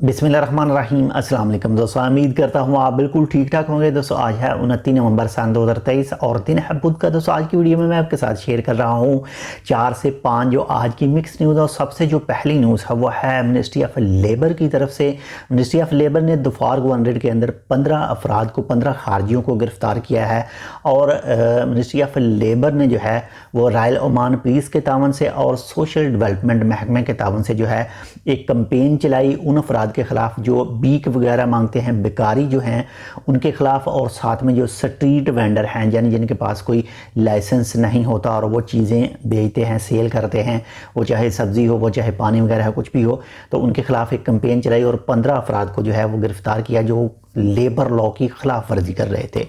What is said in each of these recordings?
बिस्मिल्लाहिर्रहमानिर्रहीम। अस्सलाम वालेकुम दोस्तों, उम्मीद करता हूँ आप बिल्कुल ठीक ठाक होंगे। दोस्तों आज है 29 नवंबर सन 2023 और दिन है बुध का। दोस्तों आज की वीडियो में मैं आपके साथ शेयर कर रहा हूँ 4 से 5 जो आज की मिक्स न्यूज़। और सबसे जो पहली न्यूज़ है वो है मिनिस्ट्री ऑफ लेबर की तरफ से। मिनिस्ट्री ऑफ लेबर ने दोपहर गवर्नरेट के अंदर 15 अफराद को 15 खारजियों को गिरफ्तार किया है। और मिनिस्ट्री ऑफ लेबर ने जो है वो रॉयल ओमान पुलिस के तावन से और सोशल डेवलपमेंट महकमे के तावन से जो है एक कंपेन चलाई उन अफराद के ख़िलाफ़ जो बीक वगैरह मांगते हैं, बेकारी जो हैं उनके ख़िलाफ़, और साथ में जो स्ट्रीट वेंडर हैं यानी जिनके पास कोई लाइसेंस नहीं होता और वो चीज़ें बेचते हैं, सेल करते हैं, वो चाहे सब्ज़ी हो, वो चाहे पानी वगैरह हो, कुछ भी हो, तो उनके ख़िलाफ़ एक कंपेन चलाई और 15 अफराद को जो है वो गिरफ़्तार किया जो लेबर लॉ की खिलाफ वर्जी कर रहे थे।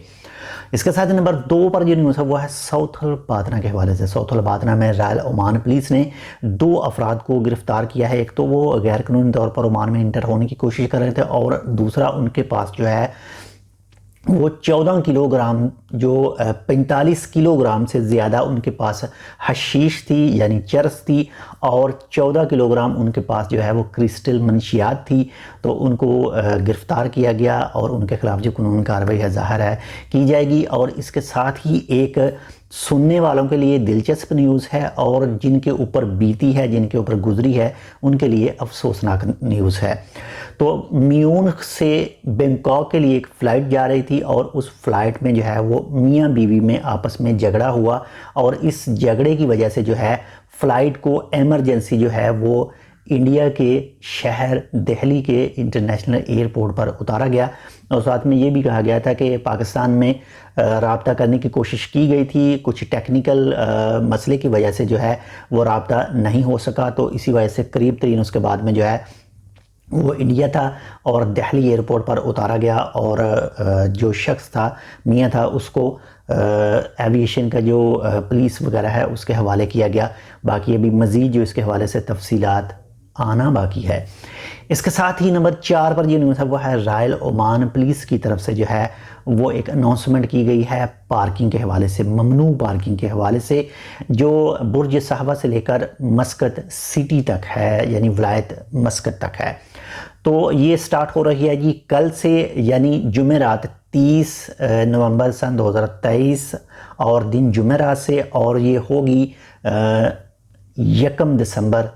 इसके साथ नंबर 2 पर जो न्यूज़ है वो है सौथल पादना के हवाले से। सौथल पादना में रॉयल ओमान पुलिस ने 2 अफराद को गिरफ्तार किया है। एक तो वो गैर कानूनी तौर पर ओमान में इंटर होने की कोशिश कर रहे थे और दूसरा उनके पास जो है वो 14 किलोग्राम जो 45 किलोग्राम से ज़्यादा उनके पास हशीश थी यानी चरस थी और 14 किलोग्राम उनके पास जो है वो क्रिस्टल मंशियात थी। तो उनको गिरफ़्तार किया गया और उनके ख़िलाफ़ जो कानूनी कार्रवाई है ज़ाहिर है की जाएगी। और इसके साथ ही एक सुनने वालों के लिए दिलचस्प न्यूज़ है और जिनके ऊपर बीती है, जिनके ऊपर गुजरी है, उनके लिए अफसोसनाक न्यूज़ है। तो म्यूनिख से बैंकॉक के लिए एक फ़्लाइट जा रही थी और उस फ्लाइट में जो है वो मियाँ बीवी में आपस में झगड़ा हुआ और इस झगड़े की वजह से जो है फ़्लाइट को एमरजेंसी जो है वो इंडिया के शहर दिल्ली के इंटरनेशनल एयरपोर्ट पर उतारा गया। और साथ में ये भी कहा गया था कि पाकिस्तान में राब्ता करने की कोशिश की गई थी, कुछ टेक्निकल मसले की वजह से जो है वो राब्ता नहीं हो सका। तो इसी वजह से करीब तरीन उसके बाद में जो है वो इंडिया था और दिल्ली एयरपोर्ट पर उतारा गया और जो शख्स था मियाँ था उसको एविएशन का जो पुलिस वगैरह है उसके हवाले किया गया। बाकी अभी मज़ीद जो इसके हवाले से तफसीलात आना बाकी है। इसके साथ ही नंबर 4 पर जो न्यूज़ है वो है रॉयल ओमान पुलिस की तरफ से जो है वो एक अनाउंसमेंट की गई है पार्किंग के हवाले से, ममनू पार्किंग के हवाले से, जो बुर्ज साहबा से लेकर मस्कत सिटी तक है यानी वलायत मस्कत तक है। तो ये स्टार्ट हो रही है जी कल से यानी जुमेरात 30 नवंबर सन 2023 और दिन जुमेरात से, और ये होगी 1 दिसंबर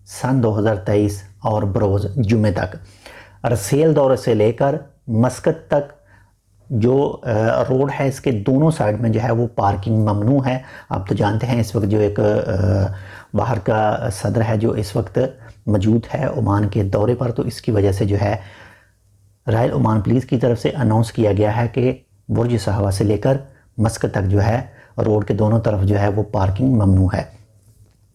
सन 2023 और बरोज़ जुमे तक। रसेल दौरे से लेकर मस्कत तक जो रोड है इसके दोनों साइड में जो है वो पार्किंग ममनू है। आप तो जानते हैं इस वक्त जो एक बाहर का सदर है जो इस वक्त मौजूद है ओमान के दौरे पर, तो इसकी वजह से जो है रॉयल ओमान पुलिस की तरफ से अनाउंस किया गया है कि बुर्ज साहबा से लेकर मस्कत तक जो है रोड के दोनों तरफ जो है वो पार्किंग ममनू है।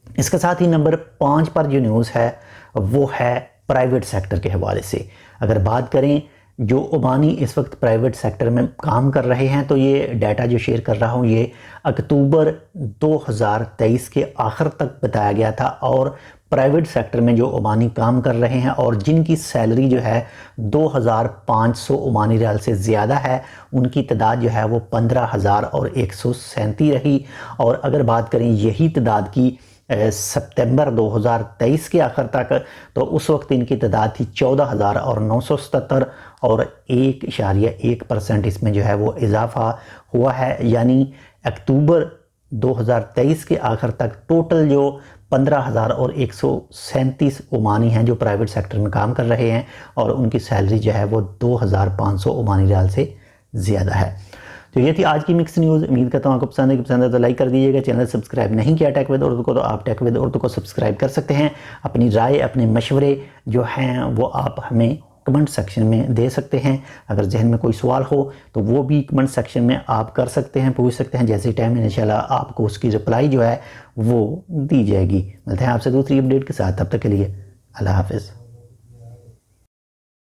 इसके साथ ही नंबर 5 पर जो न्यूज़ है वो है प्राइवेट सेक्टर के हवाले से। अगर बात करें जो ओमानी इस वक्त प्राइवेट सेक्टर में काम कर रहे हैं तो ये डाटा जो शेयर कर रहा हूँ ये अक्टूबर 2023 के आखिर तक बताया गया था। और प्राइवेट सेक्टर में जो ओमानी काम कर रहे हैं और जिनकी सैलरी जो है 2500 ओमानी रियाल से ज़्यादा है उनकी तादाद जो है वो 15,137 रही। और अगर बात करें यही तादाद की सितंबर 2023 के आखिर तक तो उस वक्त इनकी तादाद थी 14,977 और 1.1% इसमें जो है वो इजाफा हुआ है। यानी अक्टूबर 2023 के आखिर तक टोटल जो 15,137 ओमानी हैं जो प्राइवेट सेक्टर में काम कर रहे हैं और उनकी सैलरी जो है वो 2,500 ओमानी रियाल से ज़्यादा है। तो ये थी आज की मिक्स न्यूज़। उम्मीद करता हूँ आपको पसंद है कि पसंद है तो लाइक कर दीजिएगा। चैनल सब्सक्राइब नहीं किया टेक विद उर्दू को तो आप टेक विद उर्दू को सब्सक्राइब कर सकते हैं। अपनी राय, अपने मशवरे जो हैं वो आप हमें कमेंट सेक्शन में दे सकते हैं। अगर जहन में कोई सवाल हो तो वो भी कमेंट सेक्शन में आप कर सकते हैं, पूछ सकते हैं। जैसे टाइम में इंशाल्लाह आपको उसकी रिप्लाई जो है वो दी जाएगी। मिलते हैं आपसे दूसरी अपडेट के साथ, तब तक के लिए अल्लाह हाफिज़।